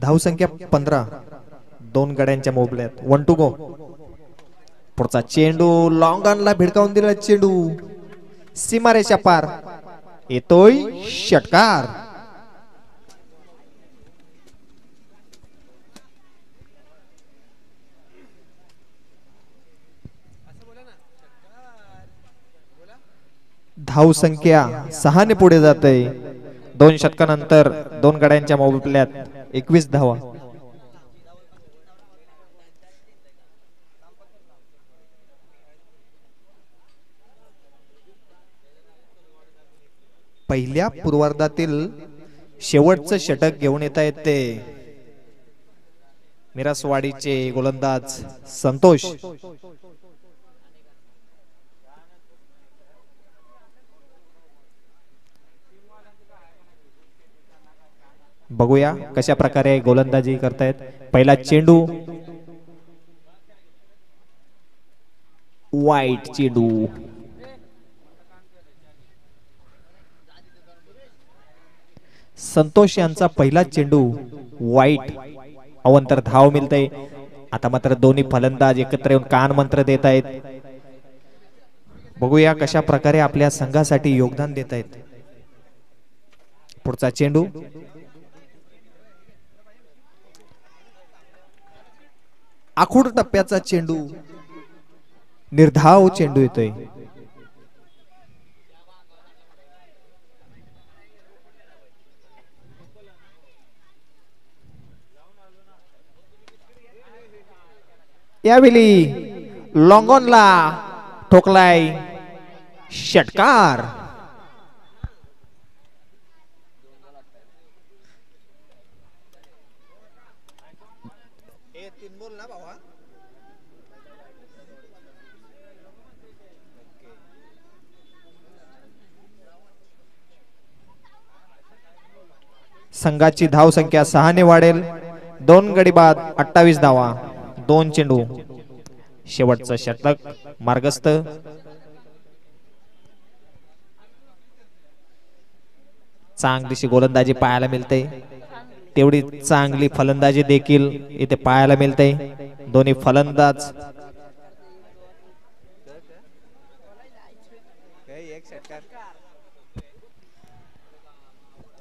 धावसंख्या 15, 2 गड्यांच्या मोबल्यात. 1 to go. पुढचा चेंडू लॉंगॉनला भिडकावून दिला. चेंडू सीमारेषा पार. येतोय षटकार. धाव संख्या 6 ने पुढे जाते. 2 षटकानंतर 2 गड्यांच्या मोबदल्यात 21 धावा. पहिल्या पूर्वार्धातील शेवटचं षटक घेऊन येत आहेत ते मिरासवाडीचे गोलंदाज संतोष. बघूया कशा प्रकारे गोलंदाजी करतायत. पहिला चेंडू वाईट चेंडू. संतोष यांचा पहिला चेंडू वाईट. अवंतर धाव मिळते. आता मात्र दोन्ही फलंदाज एकत्र येऊन कान मंत्र देत आहेत. बघूया कशा प्रकारे आपल्या संघासाठी योगदान देत आहेत. पुढचा चेंडू आखूड टप्प्याचा चेंडू. निर्धाव चेंडू येतोय. यावेळी लॉंगॉनला ठोकलाय षटकार. संघाची धाव संख्या 6 ने वाढेल. 2 गडी बाद 28 धावा. 2 चेंडू. शेवटचं षटक मार्गस्थ. चांगलीशी गोलंदाजी पाहायला मिळते. तेवढी चांगली फलंदाजी देखील इथे पाहायला मिळते. दोन्ही फलंदाज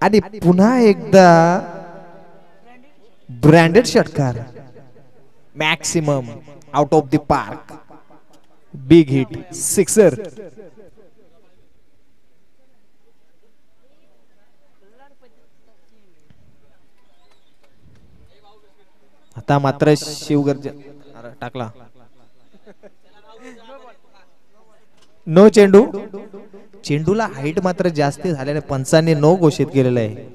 आणि पुन्हा एकदा ब्रँडेड षटकार. Maximum out of the park. Big hit. Sixer. आता मात्र शिवगर्ज टाकला. नो चेंडू. चेंडूला हाईट मात्र जास्त झाल्याने पंचांनी नो घोषित केलेलं आहे.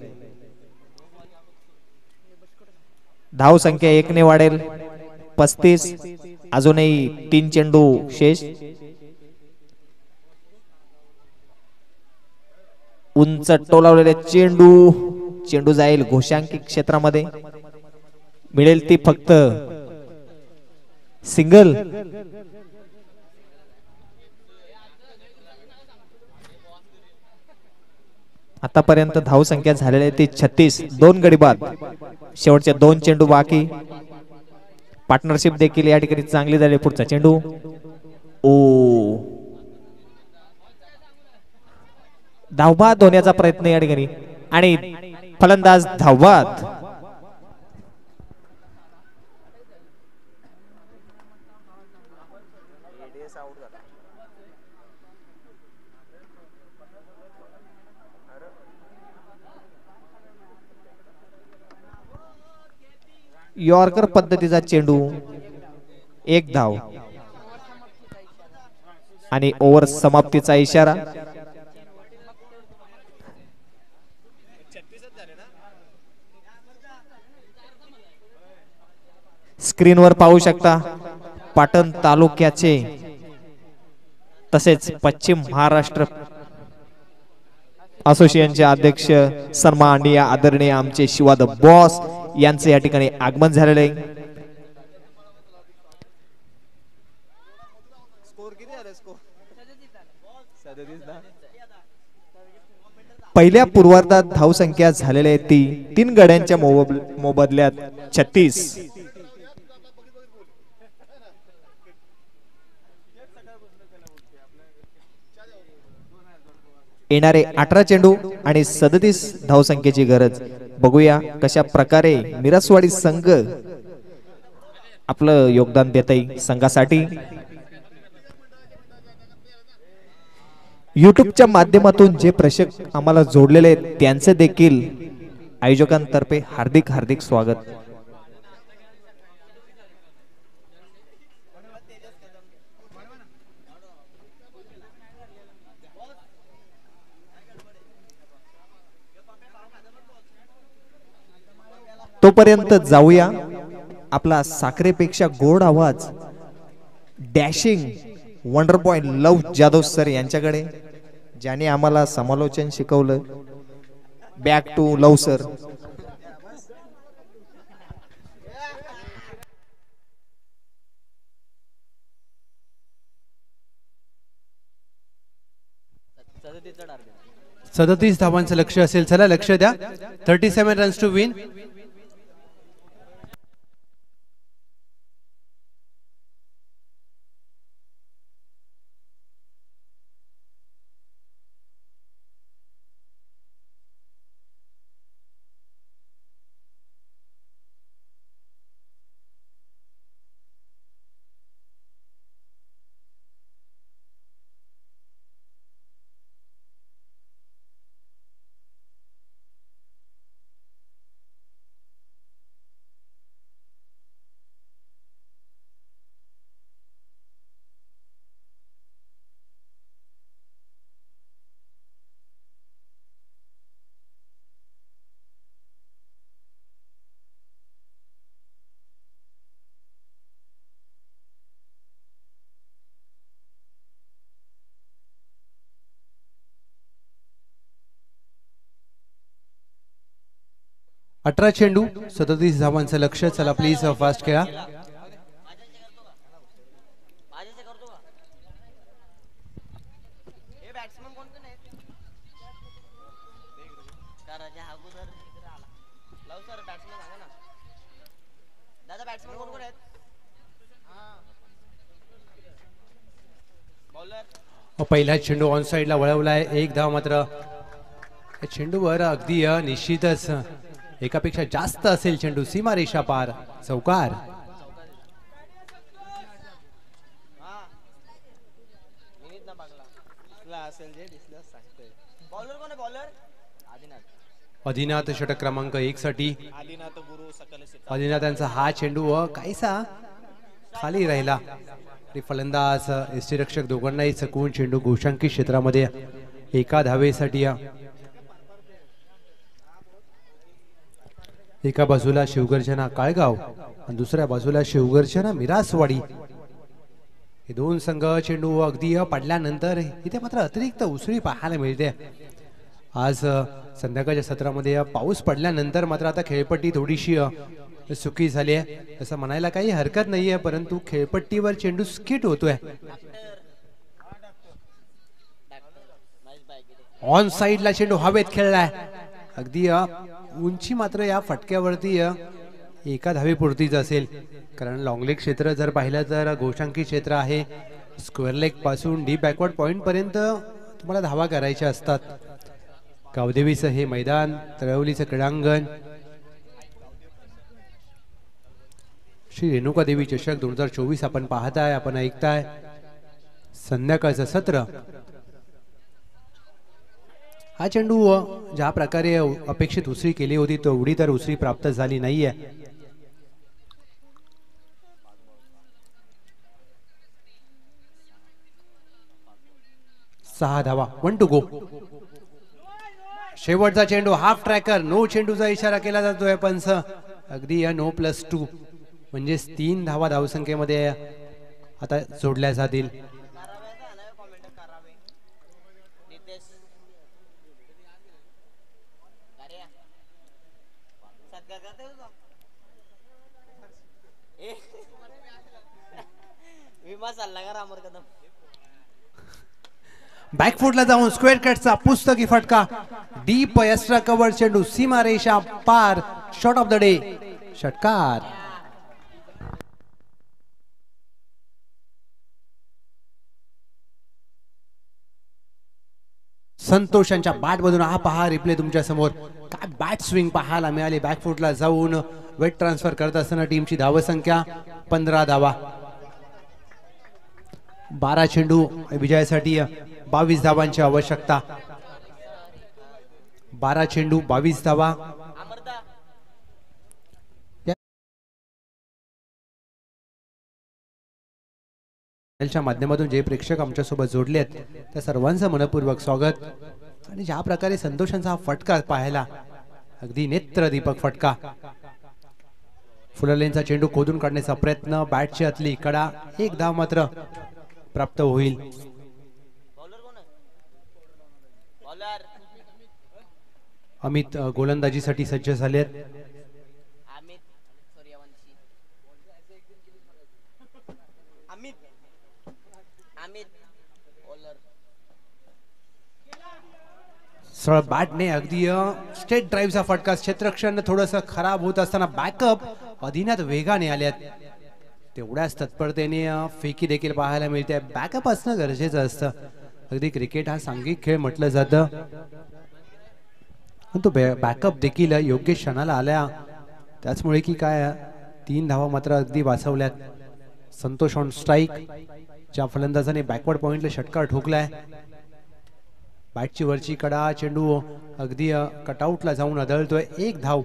धाव संख्या 1 ने वाढेल. 35. अजूनही 3 चेंडू शेष. उंच टोलावलेले चेंडू. चेंडू जाईल घोषांकित क्षेत्रामध्ये. मिळेल ती फक्त सिंगल. आतापर्यंत धाव संख्या झालेली ती 36. 2 गडी बाद. शेवटचे 2 चेंडू बाकी. पार्टनरशिप देखील या ठिकाणी चांगली झाली. पुढचा चेंडू ओ. धावबाद होण्याचा प्रयत्न या ठिकाणी आणि फलंदाज धावबाद. यॉर्कर पद्धतीचा चेंडू. 1 धाव आणि ओव्हर समाप्तीचा इशारा. स्क्रीनवर पाहू शकता पाटण तालुक्याचे तसेच पश्चिम महाराष्ट्र असोसिएशनचे अध्यक्ष सन्माननीय आदरणीय आमचे शिवा द बॉस यांचे या ठिकाणी आगमन झालेले आहे. पहिल्या पूर्वार्धात धावसंख्या झालेल्या आहे ती 3 गड्यांच्या मोबदल्यात 36. येणारे 18 चेंडू आणि 37 धावसंख्येची गरज. बघूया कशा प्रकारे मिरसवाडी संघ आपलं योगदान देत आहे संघासाठी. युट्यूबच्या माध्यमातून जे प्रेक्षक आम्हाला जोडलेले आहेत त्यांचे देखील आयोजकांतर्फे हार्दिक हार्दिक स्वागत. तोपर्यंत जाऊया आपला साखरेपेक्षा गोड आवाज dashing wonder boy Lav Jadhav sir यांच्याकडे, ज्याने आम्हाला समालोचन शिकवलं. Back to Lav sir. सदतीस धावांचं लक्ष असेल. चला लक्ष द्या. 37 रन्स टू विन. अठरा चेंडू 37 धावांचं लक्ष. चला प्लीज फास्ट खेळा. पहिला चेंडू ऑन साइडला वळवलाय. 1 धाव मात्र चेंडूवर अगदी निश्चितच एकापेक्षा जास्त असेल चेंडू. सीमारेषा पार. चौकार. आदिनाथ षटक क्रमांक 1 साठी. आदिनाथांचा हा चेंडू काहीसा खाली राहिला. फलंदाज यष्टीरक्षक दोघांनाही चकवून चेंडू गोशांकी क्षेत्रामध्ये एका धावेसाठी. एका बाजूला शिवगर्जना काळगाव आणि दुसऱ्या बाजूला शिवगर्जना मिरासवाडी. हे दोन संघ चेंडू अगदी पडल्यानंतर इथे मात्र अतिरिक्त उसळी पाहायला मिळते. आज संध्याकाळच्या सत्रामध्ये पाऊस पडल्यानंतर मात्र आता खेळपट्टी थोडीशी सुकी झाली आहे असं म्हणायला काही हरकत नाहीये, परंतु खेळपट्टीवर चेंडू स्किट होतोय. ऑन साइडला चेंडू हवेत खेळलाय. अगदी उंची मात्र या फटक्यावरती एका धावेपुरतीच असेल, कारण लॉंग लेग क्षेत्र जर पाहिलं तर गोशांकी क्षेत्र आहे. स्क्वेअर लेग पासून डी बॅकवर्ड पॉइंट पर्यंत तुम्हाला धावा करायच्या असतात. गावदेवीचं हे मैदान, तळवलीचं क्रीडांगण, श्री रेणुका देवी चषक 2024 आपण पाहताय, आपण ऐकताय. संध्याकाळचं सत्र. हा चेंडू ज्या प्रकारे अपेक्षित उसळी केली होती तेवढी तर उसळी प्राप्त झाली नाहीये. सहा धावा. 1 टू गो. शेवटचा चेंडू हाफ ट्रॅकर. नो चेंडूचा इशारा केला जातोय पंच. अगदी नो +2 म्हणजेच 3 धावा धावसंख्येमध्ये आता जोडल्या जातील. बॅकफुटला जाऊन स्क्वेअर कटचा पुस्तकी फटका, डीप एक्स्ट्रा कव्हर चेंडू, सीमा रेषा पार, शॉट ऑफ द डे, षटकार. संतोषांच्या बॅट मधून हा पहा रिप्ले तुमच्या समोर. काय बॅट स्विंग पाहायला मिळाली. बॅकफुटला जाऊन वेट ट्रान्सफर करत असताना टीमची धावसंख्या 15 धावा. 12 चेंडू विजयासाठी 22 धावांची आवश्यकता. 12 चेंडू 22 धावा. च्या माध्यमातून जे प्रेक्षक आमच्या सोबत जोडले आहेत त्या सर्वांचं मनपूर्वक स्वागत. आणि ज्या प्रकारे संतोषांचा हा फटका पाहायला अगदी नेत्रदीपक फटका. फुलरलेनचा चेंडू खोदून काढण्याचा प्रयत्न, बॅटची आतली कडा, एक धाव मात्र प्राप्त होईल. अमित गोलंदाजीसाठी सज्ज झालेत. सरळ बॅटने अगदी स्टेट ड्राईव्हचा फटका. क्षेत्ररक्षण थोडस खराब होत असताना बॅकअप अधीनात वेगाने आल्यात. तेवढ्याच तत्परतेने फेकी देखील पाहायला मिळते. बॅकअप असणं गरजेचं असतं. अगदी क्रिकेट हा सांघिक खेळ म्हटलं जातं. तो बॅकअप देखील योग्य क्षणाला आल्या. त्याचमुळे की काय 3 धावा मात्र अगदी वाचवल्यात. Santosh on strike. ज्या फलंदाजाने बॅकवर्ड पॉइंटला षटकार ठोकलाय. बॅटची वरची कडा, चेंडू अगदी कटआउटला जाऊन आदळतोय. 1 धाव.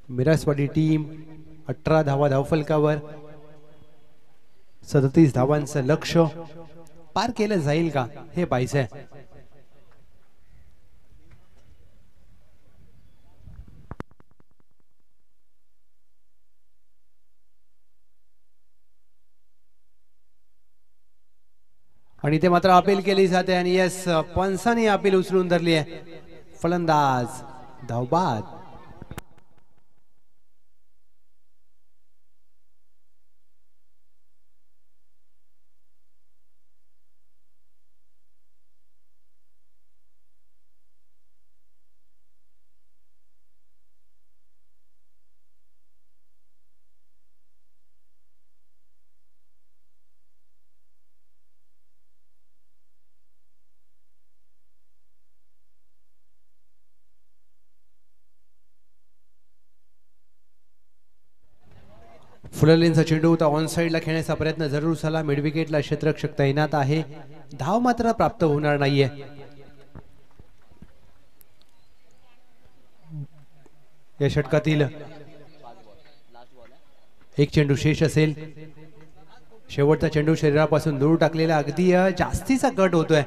मिरासवाडी टीम 18 धावा धावफलकावर. 37 धावांचं लक्ष पार केलं जाईल का हे पाहिजे. आणि ते मात्र अपील केली जाते. आणि यस, पंचाने अपील उचलून धरली आहे. फलंदाज धावबाद. फुलरलेनचा चेंडू होता. ऑन साइडला खेळण्याचा प्रयत्न जरूर झाला. मिड विकेटला क्षेत्ररक्षक तैनात आहे. धाव मात्र प्राप्त होणार नाहीये. या षटकातील एक चेंडू शेष असेल. शेवटचा चेंडू शरीरापासून दूर टाकलेला अगदी जास्तीचा कट होतोय.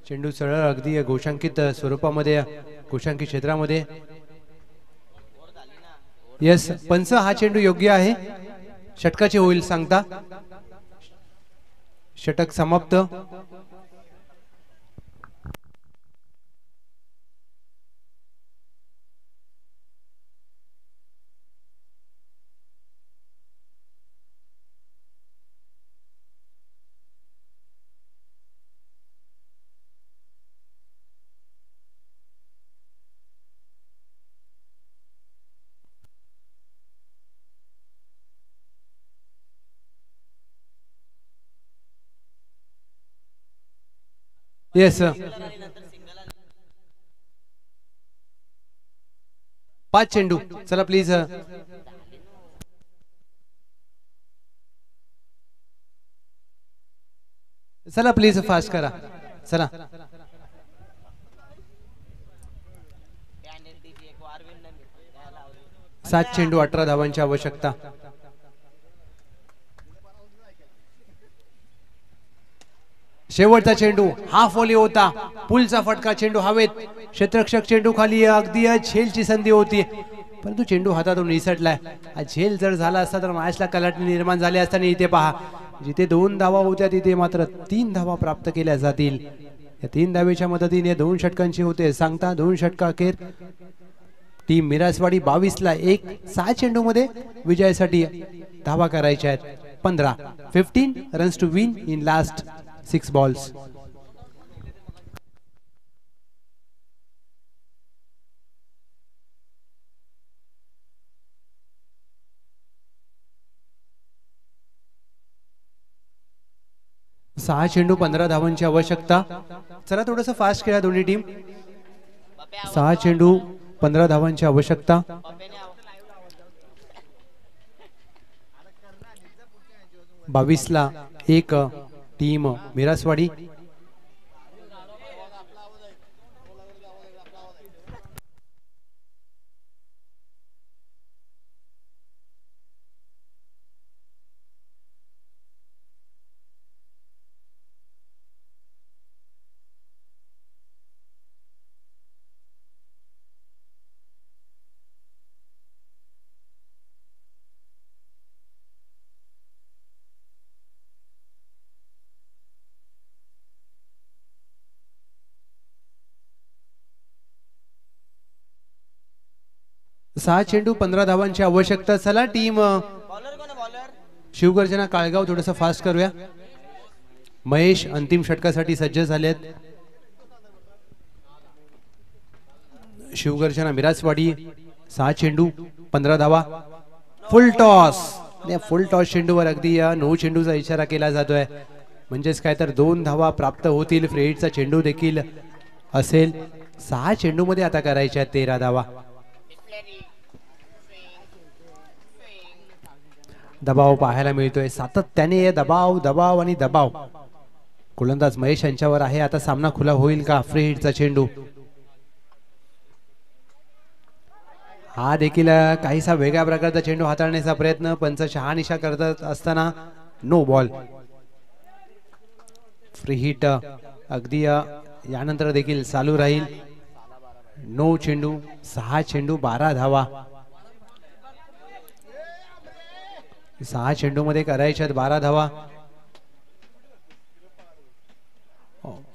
चेंडू सरळ अगदी घोषांकित स्वरूपामध्ये, घोषांकित क्षेत्रामध्ये. यस, पंच हा चेंडू योग्य आहे. षटकाचे होईल सांगता. षटक समाप्त. येस, 5 चेंडू. चला प्लीज. चला प्लीज फास्ट करा. चला. सात चेंडू 18 धावांची आवश्यकता. शेवटचा चेंडू हाफ ओली होता. पुलचा फटका, चेंडू हवेत. क्षेत्ररक्षक चेंडू खाली. अगदी झेलची संधी होती परंतु चेंडू हातातून निसटलाय. झेल जर झाला असता तर मॅचला कलाटणी निर्माण झाली असताना. इथे पहा, जिथे 2 धावा होत्या तिथे मात्र 3 धावा प्राप्त केल्या जातील. या 3 धावेच्या मदतीने 2 षटकांची होते सांगता. 2 षटका अखेर टीम मिरासवाडी 22 ला 1. 6 चेंडू मध्ये विजयासाठी धावा करायच्या आहेत. 15 runs to win in last 6 balls. सहा चेंडू 15 धावांची आवश्यकता. चला थोडंसं फास्ट खेळा दोन्ही टीम. 6 चेंडू 15 धावांची आवश्यकता. 22ला 1 टीम मिरासवाडी. सहा चेंडू 15 धावांची आवश्यकता. चला टीम शिवगर्जना काळगाव थोडंसं फास्ट करूया. महेश अंतिम षटकासाठी सज्ज झालेत. शिवगर्जना मिरासवाडी 6 चेंडू 15 धावा. फुल टॉस. फुल टॉस चेंडूवर अगदी 9 चेंडूचा इशारा केला जातोय. म्हणजेच काय तर 2 धावा प्राप्त होतील. फ्रेडचा चेंडू देखील असेल. 6 चेंडू मध्ये आता करायच्या 13 धावा. दबाव पाहायला मिळतोय सातत्याने. दबाव दबाव आणि दबाव. गोलंदाज महेश यांच्यावर आहे. आता सामना खुला होईल का? फ्रेडचा चेंडू हा देखील काहीसा वेगळ्या प्रकारचा चेंडू हाताळण्याचा प्रयत्न. पंच शहानिशा करत असताना नो बॉल. फ्री हिट अगदी यानंतर देखील चालू राहील. 9 चेंडू 6 चेंडू 12 धावा. 6 चेंडू मध्ये करायच्यात 12 धावा.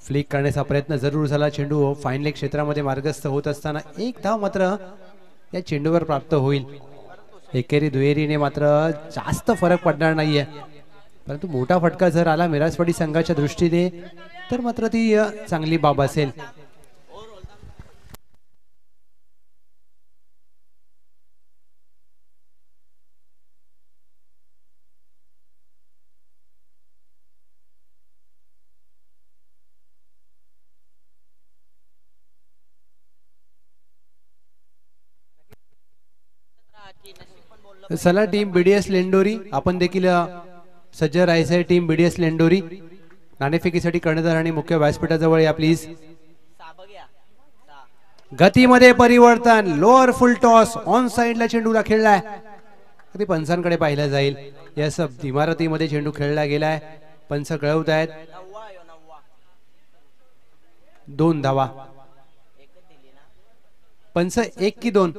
फ्लिक करण्याचा प्रयत्न जरूर झाला. चेंडू फाईन लेग क्षेत्रामध्ये मार्गस्थ होत असताना 1 धाव मात्र या चेंडूवर प्राप्त होईल. एकेरी दुहेरीने मात्र जास्त फरक पडणार नाहीये. परंतु मोठा फटका जर आला मिरासवाडी संघाच्या दृष्टीने तर मात्र ती चांगली बाब असेल. चला टीम बीडीएस लेंडोरी आपण देखील सज्ज राहायचंय. टीम बीडीएस लेंडोरी नाणेफेकीसाठी कर्णधार आणि मुख्य व्यासपीठाजवळ या प्लीज. गतीमध्ये परिवर्तन. लोअर फुल टॉस ऑन साइडला चेंडूला खेळलाय. कधी पंचांकडे पाहिलं जाईल. यस इमारतीमध्ये चेंडू खेळला गेलाय. पंच कळवत आहेत 2 धावा. पंच 1 की 2?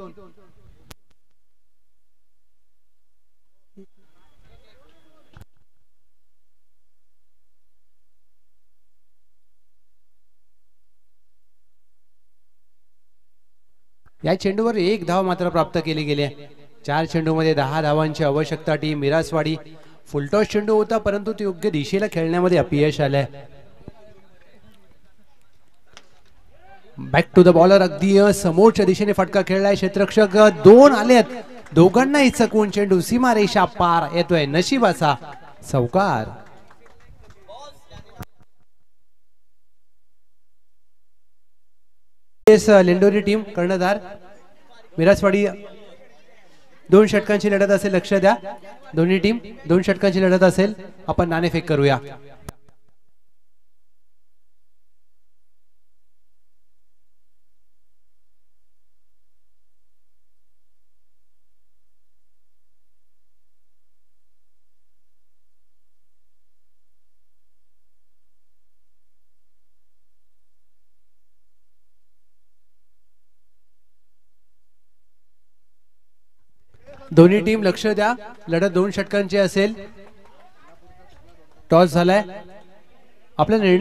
या चेंडूवर 1 धाव मात्र प्राप्त केली गेली आहे. 4 चेंडूमध्ये 10 धावांची आवश्यकता. टीम मिरासवाडी. फुलटॉस चेंडू होता परंतु ते योग्य दिशेला खेळण्यामध्ये अपयश आलंय. Back to the bowler. अगदी समोरच्या दिशेने फटका खेळलाय. क्षेत्ररक्षक 2 आलेत. दोघांनाही चकवून चेंडू सीमारेषा पार येतोय. नशिबाचा चौकार. लेंडोरी टीम कर्णधार. मिरासवाडी 2 षटकांची लढत असेल. लक्ष द्या दोन्ही टीम 2 षटकांची लढत असेल. आपण नाणेफेक करूया. दोन्ही टीम लक्ष द्या. लढत 2 षटकांची असेल. टॉस झालाय. आपला निर्णय